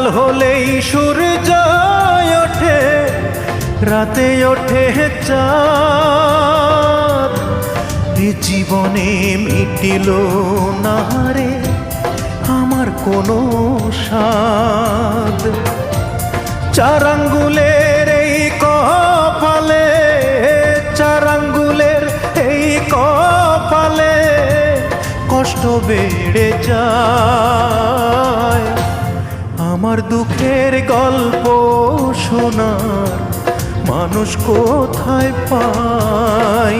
সকাল হলেই সূর্য ওঠে, রাতে ওঠে চাঁদ। এ জীবনে মিটিল না রে আমার কোনো স্বাদ। চার আঙ্গুলের এই কপালে, চার আঙ্গুলের এই কপালে কষ্ট বেড়ে যায়। আমার দুঃখের গল্প শোনার মানুষ কোথায় পাই?